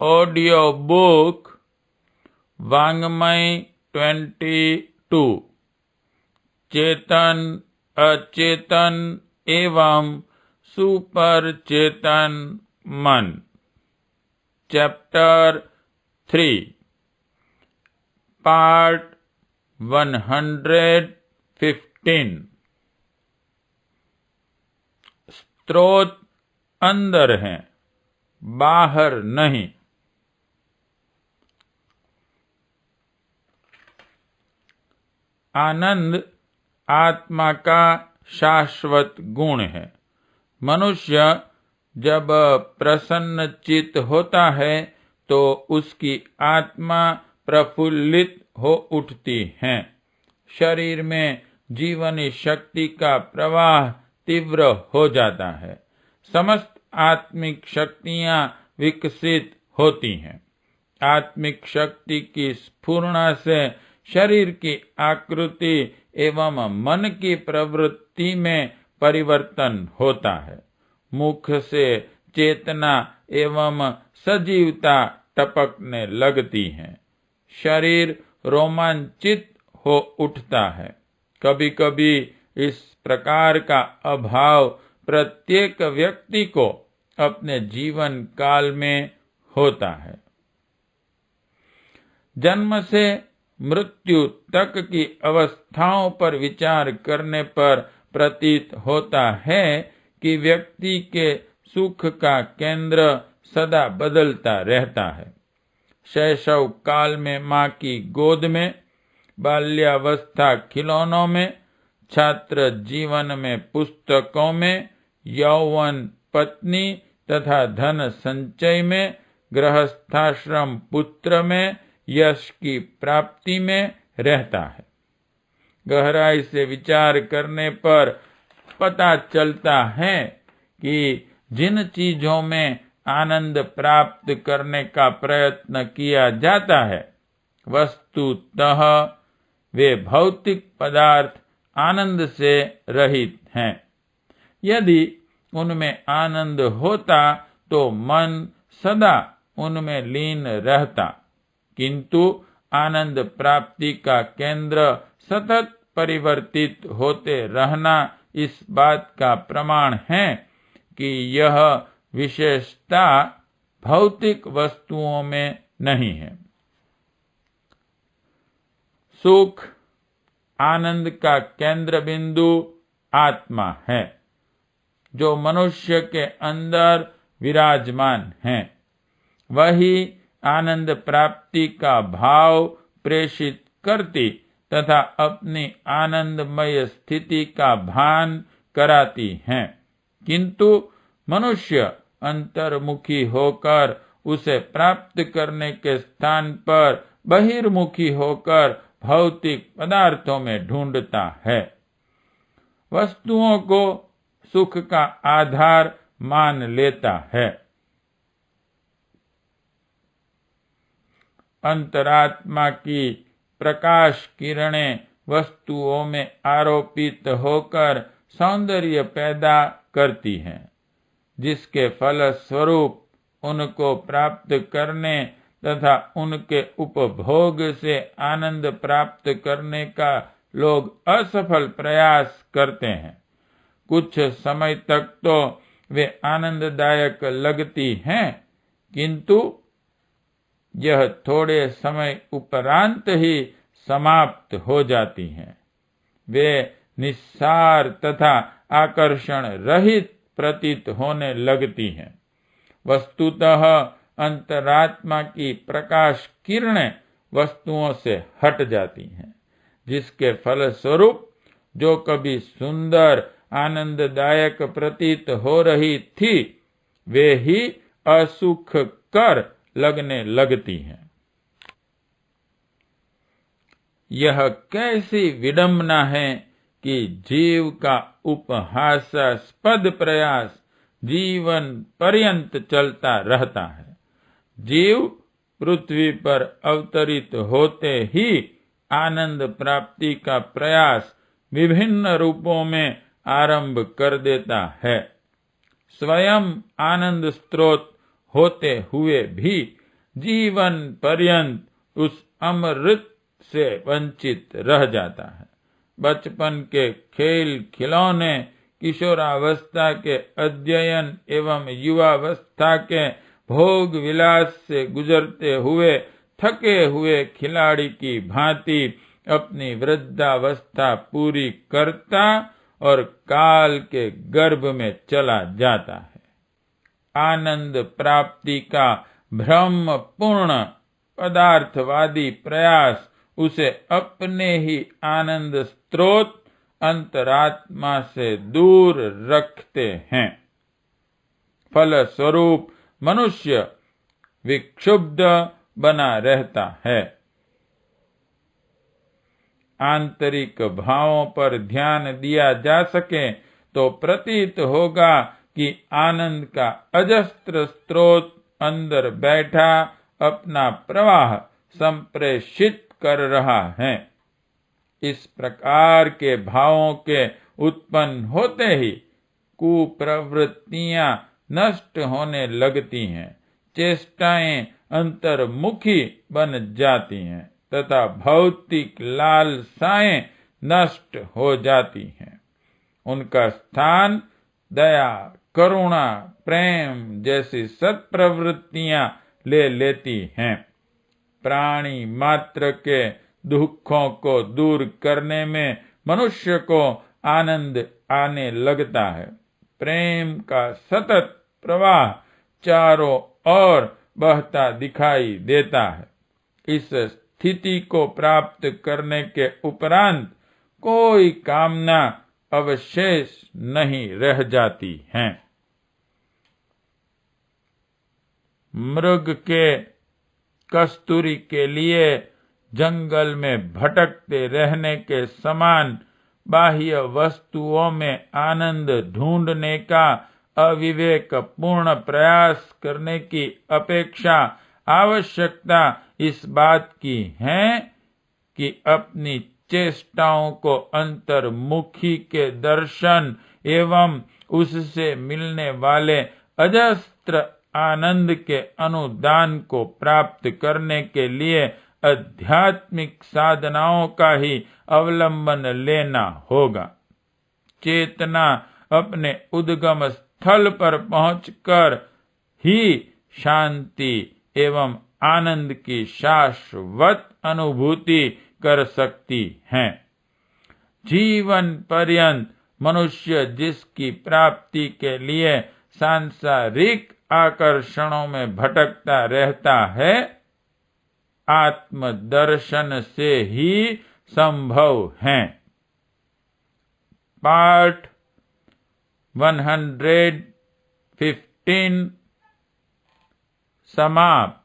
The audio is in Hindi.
ऑडियो बुक वाङ्मय 22 चेतन अचेतन एवं सुपर चेतन मन चैप्टर 3 पार्ट 115 स्रोत अंदर है, बाहर नहीं। आनंद आत्मा का शाश्वत गुण है। मनुष्य जब प्रसन्न चित्त होता है तो उसकी आत्मा प्रफुल्लित हो उठती है। शरीर में जीवनी शक्ति का प्रवाह तीव्र हो जाता है। समस्त आत्मिक शक्तियां विकसित होती हैं। आत्मिक शक्ति की स्फुरना से शरीर की आकृति एवं मन की प्रवृत्ति में परिवर्तन होता है। मुख से चेतना एवं सजीवता टपकने लगती है। शरीर रोमांचित हो उठता है। कभी कभी इस प्रकार का अभाव प्रत्येक व्यक्ति को अपने जीवन काल में होता है। जन्म से मृत्यु तक की अवस्थाओं पर विचार करने पर प्रतीत होता है कि व्यक्ति के सुख का केंद्र सदा बदलता रहता है। शैशव काल में माँ की गोद में, बाल्यावस्था खिलौनों में, छात्र जीवन में पुस्तकों में, यौवन पत्नी तथा धन संचय में, गृहस्थाश्रम पुत्र में, यश की प्राप्ति में रहता है। गहराई से विचार करने पर पता चलता है कि जिन चीजों में आनंद प्राप्त करने का प्रयत्न किया जाता है, वस्तुतः वे भौतिक पदार्थ आनंद से रहित हैं। यदि उनमें आनंद होता तो मन सदा उनमें लीन रहता, किंतु आनंद प्राप्ति का केंद्र सतत परिवर्तित होते रहना इस बात का प्रमाण है कि यह विशेषता भौतिक वस्तुओं में नहीं है। सुख आनंद का केंद्र बिंदु आत्मा है, जो मनुष्य के अंदर विराजमान है। वही आनंद प्राप्ति का भाव प्रेषित करती तथा अपनी आनंदमय स्थिति का भान कराती हैं, किंतु मनुष्य अंतर्मुखी होकर उसे प्राप्त करने के स्थान पर बहिर्मुखी होकर भौतिक पदार्थों में ढूंढता है। वस्तुओं को सुख का आधार मान लेता है। अंतरात्मा की प्रकाश किरणें वस्तुओं में आरोपित होकर सौंदर्य पैदा करती हैं, जिसके फलस्वरूप उनको प्राप्त करने तथा उनके उपभोग से आनंद प्राप्त करने का लोग असफल प्रयास करते हैं। कुछ समय तक तो वे आनंददायक लगती हैं, किंतु यह थोड़े समय उपरांत ही समाप्त हो जाती हैं। वे निस्सार तथा आकर्षण रहित प्रतीत होने लगती हैं। वस्तुतः अंतरात्मा की प्रकाश किरणें वस्तुओं से हट जाती हैं, जिसके फलस्वरूप जो कभी सुंदर आनंददायक प्रतीत हो रही थी, वे ही असुख कर लगने लगती हैं। यह कैसी विडंबना है कि जीव का उपहासास्पद प्रयास जीवन पर्यंत चलता रहता है। जीव पृथ्वी पर अवतरित होते ही आनंद प्राप्ति का प्रयास विभिन्न रूपों में आरंभ कर देता है। स्वयं आनंद स्रोत होते हुए भी जीवन पर्यंत उस अमृत से वंचित रह जाता है। बचपन के खेल खिलौने, किशोरावस्था के अध्ययन एवं युवावस्था के भोग विलास से गुजरते हुए थके हुए खिलाड़ी की भांति अपनी वृद्धावस्था पूरी करता और काल के गर्भ में चला जाता है। आनंद प्राप्ति का भ्रमपूर्ण पदार्थवादी प्रयास उसे अपने ही आनंद स्रोत अंतरात्मा से दूर रखते हैं। फलस्वरूप मनुष्य विक्षुब्ध बना रहता है। आंतरिक भावों पर ध्यान दिया जा सके तो प्रतीत होगा कि आनंद का अजस्त्र स्रोत अंदर बैठा अपना प्रवाह संप्रेषित कर रहा है। इस प्रकार के भावों के उत्पन्न होते ही कुप्रवृत्तियां नष्ट होने लगती हैं, चेष्टाएं अंतर्मुखी बन जाती हैं तथा भौतिक लालसाएं नष्ट हो जाती हैं। उनका स्थान दया, करुणा, प्रेम जैसी सत्प्रवृत्तियां ले लेती हैं। प्राणी मात्र के दुखों को दूर करने में मनुष्य को आनंद आने लगता है। प्रेम का सतत प्रवाह चारों ओर बहता दिखाई देता है। इस स्थिति को प्राप्त करने के उपरांत कोई कामना अवशेष नहीं रह जाती है। मृग के कस्तूरी के लिए जंगल में भटकते रहने के समान बाह्य वस्तुओं में आनंद ढूंढने का अविवेक पूर्ण प्रयास करने की अपेक्षा आवश्यकता इस बात की है कि अपनी चेष्टाओं को अंतर्मुखी के दर्शन एवं उससे मिलने वाले अजस्त्र आनंद के अनुदान को प्राप्त करने के लिए आध्यात्मिक साधनाओं का ही अवलंबन लेना होगा। चेतना अपने उद्गम स्थल पर पहुंचकर ही शांति एवं आनंद की शाश्वत अनुभूति कर सकती है। जीवन पर्यंत मनुष्य जिसकी प्राप्ति के लिए सांसारिक आकर्षणों में भटकता रहता है, आत्मदर्शन से ही संभव है। पाठ 115 समाप्त।